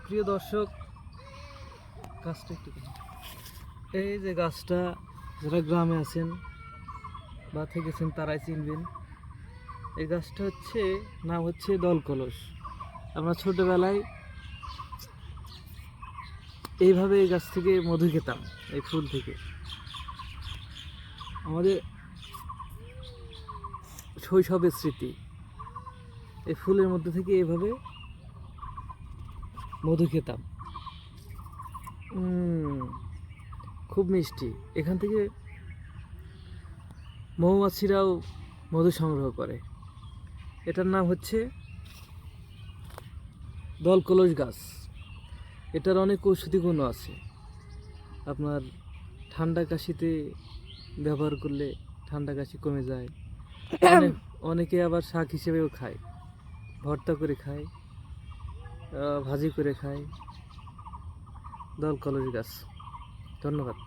প্রিয় দর্শক, গাছটা একটু এই যে গাছটা যারা গ্রামে আছেন বা থেকেছেন তারাই চিনবেন। এই গাছটা হচ্ছে নাম হচ্ছে দলকলস। আমরা ছোটবেলায় এইভাবে এই গাছ থেকে মধু খেতাম, এই ফুল থেকে। আমাদের শৈশবের স্মৃতি, এই ফুলের মধ্যে থেকে এইভাবে মধু খেতাম। খুব মিষ্টি। এখান থেকে মৌমাছিরাও মধু সংগ্রহ করে। এটার নাম হচ্ছে দলকলস গাছ। এটার অনেক ঔষধি গুণ আছে। আপনার ঠান্ডা কাশিতে ব্যবহার করলে ঠান্ডা কাশি কমে যায়। অনেকে আবার শাক হিসেবেও খায়, ভর্তা করে খায়, ভাজি করে খায়। দলকলস গাছ। ধন্যবাদ।